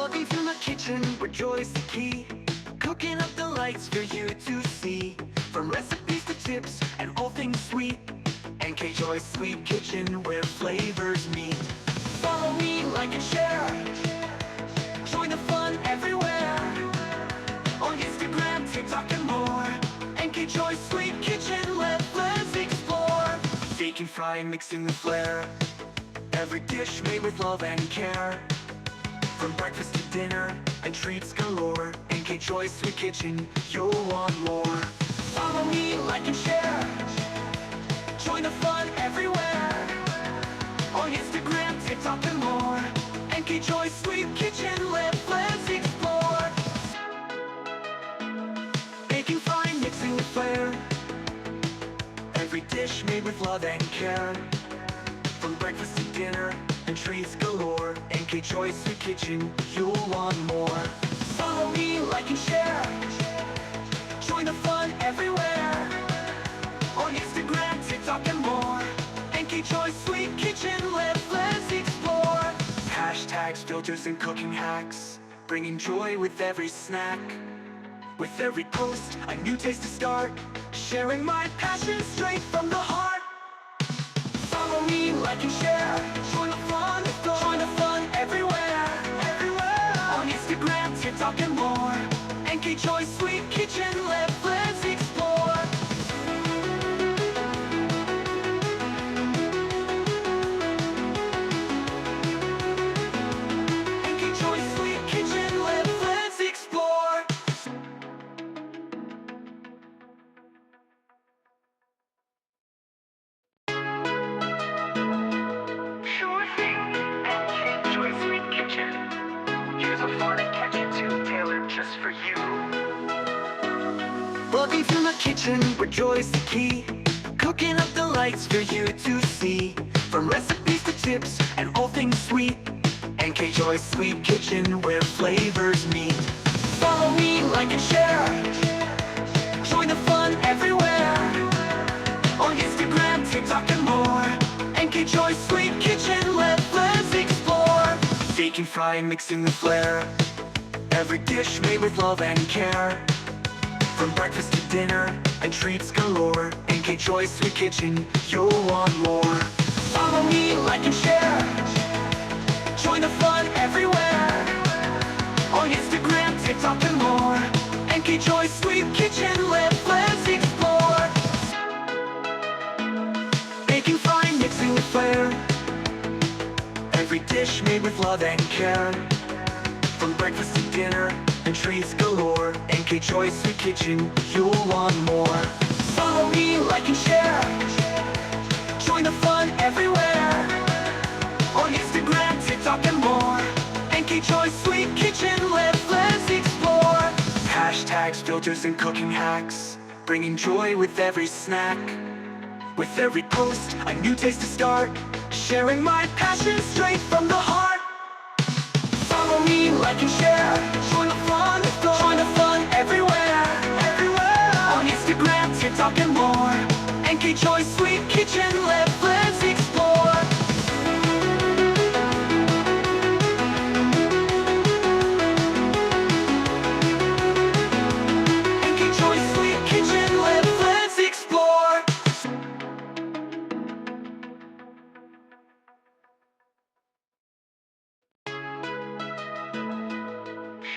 Buggy from the kitchen, where joy's the key. Cooking up the lights for you to see. From recipes to tips and all things sweet. NK Joy's Sweet Kitchen, where flavors meet. Follow me, like and share. Join the fun everywhere. On Instagram, TikTok and more. NK Joy's Sweet Kitchen, let's explore. Baking, frying, mixing the flair. Every dish made with love and care. From breakfast to dinner and treats galore. NK Joy's Sweet Kitchen, you'll want more. Follow me, like and share. Join the fun everywhere. On Instagram, TikTok and more. NK Joy's Sweet Kitchen, let's explore. Baking, frying, mixing the flair. Every dish made with love and care. From breakfast to dinner and treats galore. NK Joy's Sweet Kitchen, you'll want more. Follow me, like and share. Join the fun everywhere. On Instagram, TikTok and more. NK Joy's Sweet Kitchen, let's explore. Hashtags, filters and cooking hacks, bringing joy with every snack. With every post, a new taste to start. Sharing my passion straight from the heart. Follow me, like and share. Join the fun everywhere. On Instagram, TikTok and more. NK Joy's Sweet Kitchen, let's explore. NK Joy's Sweet Kitchen, let's explore. Sure thing, NK Joy's Sweet Kitchen. Here's a fun and catchy tune tailored just for you. Buggy from the kitchen, where joy's the key. Cooking up the lights for you to see. From recipes to tips and all things sweet. NK Joy's Sweet Kitchen, where flavors meet. Follow me, like and share. Join the fun everywhere. On Instagram, TikTok and more. NK Joy's Sweet Kitchen, let's explore. Baking, frying, mixing the flair. Every dish made with love and care. From breakfast to dinner and treats galore. NK Joy's Sweet Kitchen, you'll want more. Follow me, like and share. Join the fun everywhere. On Instagram, TikTok and more. NK Joy's Sweet Kitchen, let's explore. Baking, frying, mixing the flair. Every dish made with love and care. From breakfast to dinner and treats galore. NK Joy's Sweet Kitchen, you'll want more. Follow me, like and share. Join the fun everywhere. On Instagram, TikTok and more. NK Joy's Sweet Kitchen, let's explore. Hashtags, filters and cooking hacks, bringing joy with every snack. With every post, a new taste to start. Sharing my passion straight from the heart. Follow me, like and share. Join the fun everywhere. On Instagram, TikTok and more. NK Joy's Sweet Kitchen, let's explore. NK Joy's Sweet Kitchen, let's explore.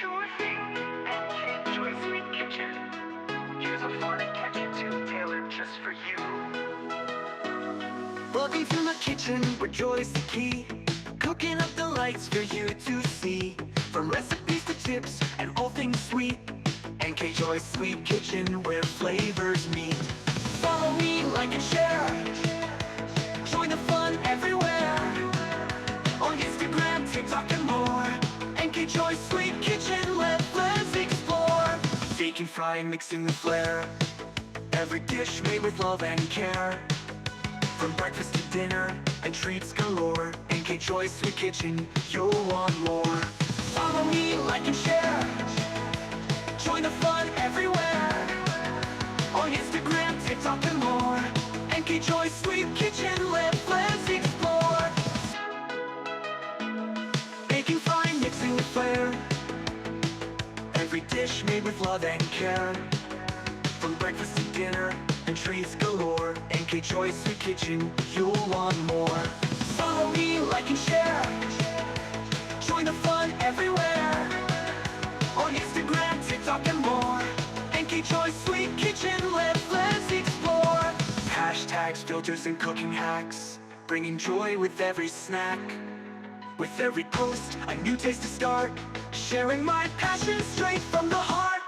Sure thing, NK Joy's Sweet Kitchen. Here's a fun and catchy tune tailored just for you. Buggy from the kitchen, where joy's the key. Cooking up the lights for you to see. From recipes to tips and all things sweet. NK Joy's Sweet Kitchen, where flavors meet. Follow me, like and share. Join the fun everywhere. On Instagram, TikTok and more. NK Joy's Sweet Kitchen, let's explore. Baking, frying, mixing the flair. Every dish made with love and care. From breakfast to dinner and treats galore. NK Joy's Sweet Kitchen, you'll want more. Follow me, like and share. Join the fun everywhere. On Instagram, TikTok and more. NK Joy's Sweet Kitchen, let's explore. Baking, frying, mixing the fun. flair. Every dish made with love and care. From breakfast to dinner and treats galore. NK Choice Sweet Kitchen, you'll want more. Follow me, like and share. Join the fun everywhere. On Instagram, TikTok and more. NK Choice Sweet Kitchen, let's explore. Hashtags, filters and cooking hacks, bringing joy with every snack. With every post, a new taste to start. Sharing my passion straight from the heart.